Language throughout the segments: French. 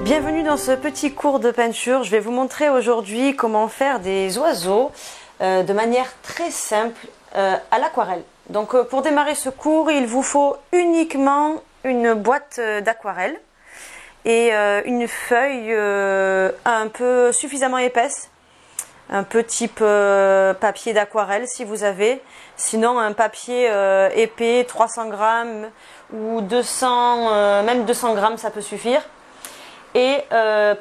Bienvenue dans ce petit cours de peinture. Je vais vous montrer aujourd'hui comment faire des oiseaux de manière très simple à l'aquarelle. Donc pour démarrer ce cours, il vous faut uniquement une boîte d'aquarelle et une feuille un peu suffisamment épaisse, un peu type papier d'aquarelle si vous avez, sinon un papier épais 300 grammes ou 200, même 200 grammes ça peut suffire. Et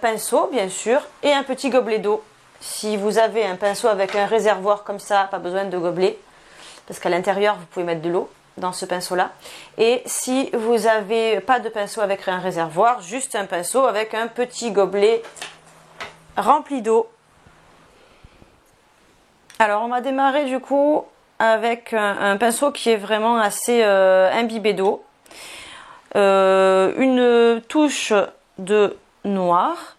pinceau bien sûr, et un petit gobelet d'eau. Si vous avez un pinceau avec un réservoir comme ça, pas besoin de gobelet, parce qu'à l'intérieur vous pouvez mettre de l'eau dans ce pinceau là. Et si vous n'avez pas de pinceau avec un réservoir, juste un pinceau avec un petit gobelet rempli d'eau. Alors on va démarrer du coup avec un pinceau qui est vraiment assez imbibé d'eau, une touche de noir,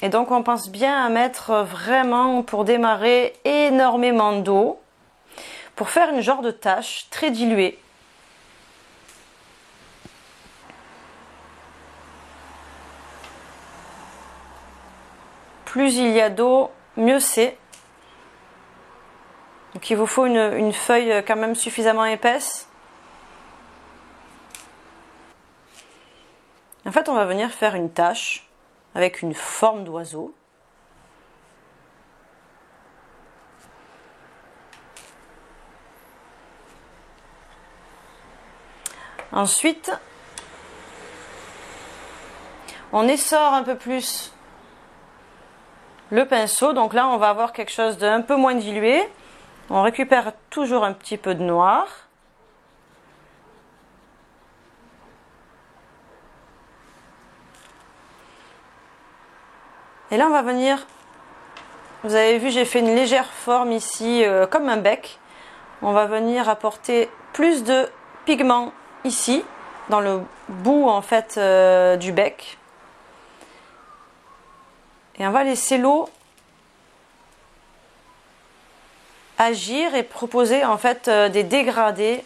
et donc on pense bien à mettre vraiment pour démarrer énormément d'eau pour faire une genre de tache très diluée. Plus il y a d'eau, mieux c'est. Donc il vous faut une feuille quand même suffisamment épaisse. En fait, on va venir faire une tache avec une forme d'oiseau. Ensuite, on essore un peu plus le pinceau. Donc là, on va avoir quelque chose d'un peu moins dilué. On récupère toujours un petit peu de noir. Et là, on va venir, vous avez vu, j'ai fait une légère forme ici, comme un bec. On va venir apporter plus de pigment ici, dans le bout en fait du bec. Et on va laisser l'eau agir et proposer en fait des dégradés.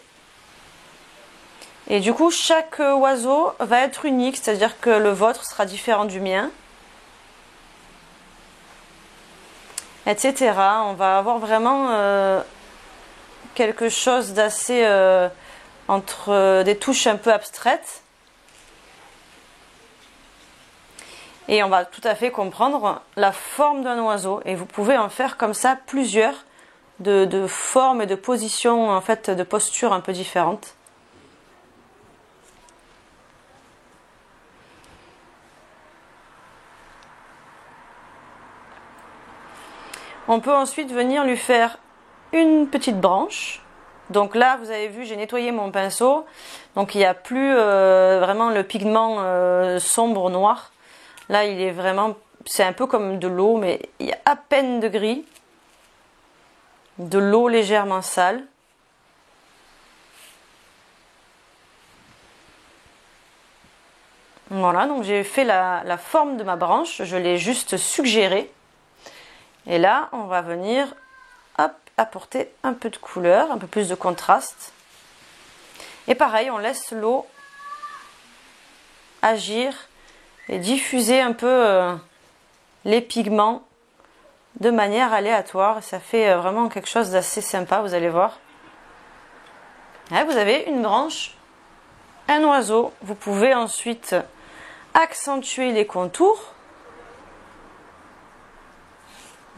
Et du coup, chaque oiseau va être unique, c'est-à-dire que le vôtre sera différent du mien, etc. On va avoir vraiment quelque chose d'assez entre des touches un peu abstraites. Et on va tout à fait comprendre la forme d'un oiseau. Et vous pouvez en faire comme ça plusieurs de formes et de positions, en fait, de postures un peu différentes. On peut ensuite venir lui faire une petite branche. Donc là, vous avez vu, j'ai nettoyé mon pinceau. Donc il n'y a plus vraiment le pigment sombre noir. Là, il est vraiment, c'est un peu comme de l'eau, mais il y a à peine de gris. De l'eau légèrement sale. Voilà, donc j'ai fait la forme de ma branche. Je l'ai juste suggérée. Et là, on va venir hop, apporter un peu de couleur, un peu plus de contraste. Et pareil, on laisse l'eau agir et diffuser un peu les pigments de manière aléatoire. Ça fait vraiment quelque chose d'assez sympa, vous allez voir. Là, vous avez une branche, un oiseau. Vous pouvez ensuite accentuer les contours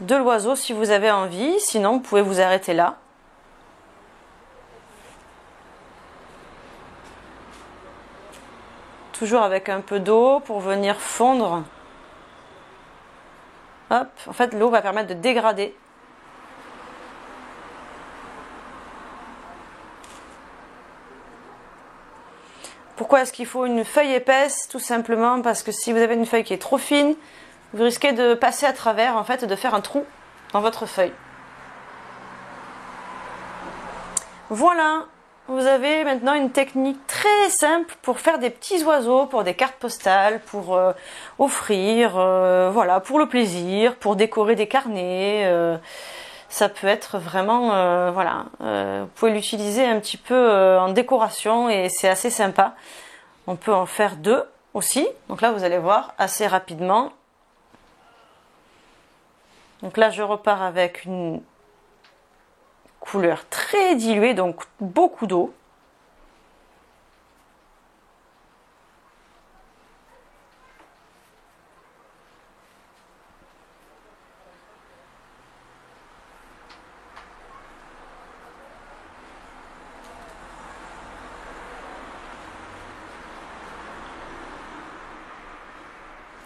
de l'oiseau si vous avez envie, sinon vous pouvez vous arrêter là. Toujours avec un peu d'eau pour venir fondre. Hop, en fait l'eau va permettre de dégrader. Pourquoi est-ce qu'il faut une feuille épaisse? Tout simplement parce que si vous avez une feuille qui est trop fine, vous risquez de passer à travers, en fait, de faire un trou dans votre feuille. Voilà, vous avez maintenant une technique très simple pour faire des petits oiseaux, pour des cartes postales, pour offrir, voilà, pour le plaisir, pour décorer des carnets. Ça peut être vraiment, voilà, vous pouvez l'utiliser un petit peu en décoration et c'est assez sympa. On peut en faire deux aussi. Donc là, vous allez voir assez rapidement. Donc là, je repars avec une couleur très diluée, donc beaucoup d'eau.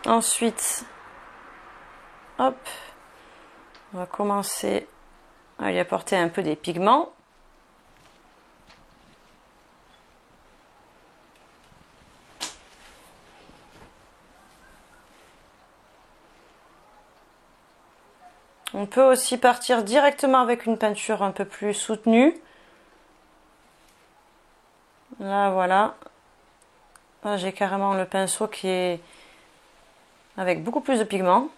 Ensuite, hop, on va commencer à lui apporter un peu des pigments. On peut aussi partir directement avec une peinture un peu plus soutenue. Là, voilà. Là, j'ai carrément le pinceau qui est avec beaucoup plus de pigments.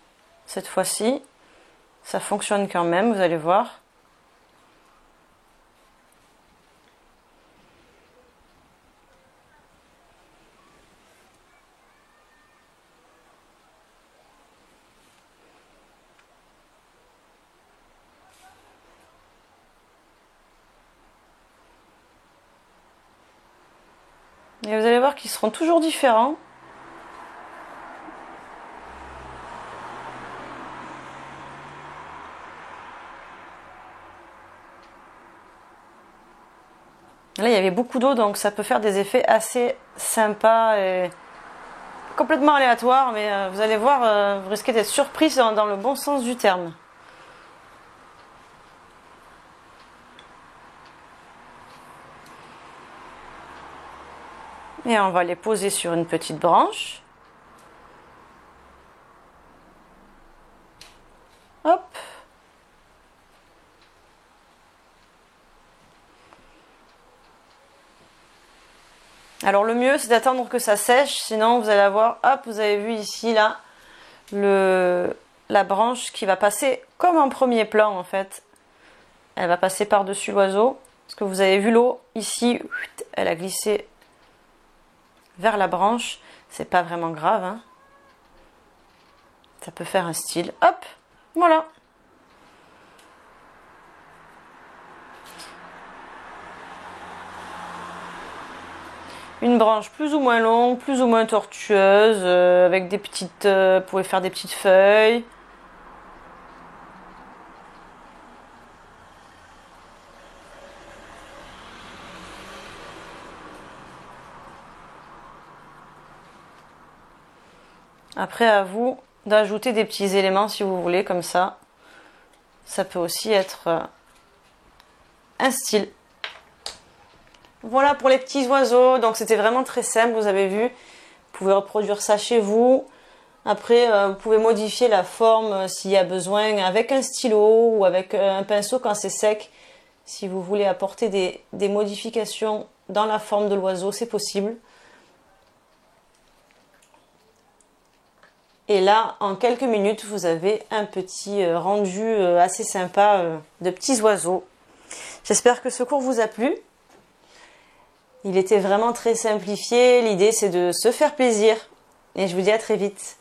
Cette fois-ci, ça fonctionne quand même, vous allez voir. Et vous allez voir qu'ils seront toujours différents. Là, il y avait beaucoup d'eau, donc ça peut faire des effets assez sympas et complètement aléatoires. Mais vous allez voir, vous risquez d'être surpris dans le bon sens du terme. Et on va les poser sur une petite branche. Hop. Alors le mieux c'est d'attendre que ça sèche, sinon vous allez avoir, hop, vous avez vu ici là, la branche qui va passer comme en premier plan en fait. Elle va passer par-dessus l'oiseau. Parce que vous avez vu l'eau ici, elle a glissé vers la branche. C'est pas vraiment grave, hein. Ça peut faire un style. Hop, voilà. Une branche plus ou moins longue, plus ou moins tortueuse, avec des petites... vous pouvez faire des petites feuilles. Après, à vous d'ajouter des petits éléments si vous voulez, comme ça. Ça peut aussi être un style. Voilà pour les petits oiseaux. Donc c'était vraiment très simple, vous avez vu. Vous pouvez reproduire ça chez vous. Après, vous pouvez modifier la forme s'il y a besoin avec un stylo ou avec un pinceau quand c'est sec. Si vous voulez apporter des modifications dans la forme de l'oiseau, c'est possible. Et là, en quelques minutes, vous avez un petit rendu assez sympa de petits oiseaux. J'espère que ce cours vous a plu. Il était vraiment très simplifié. L'idée, c'est de se faire plaisir. Et je vous dis à très vite.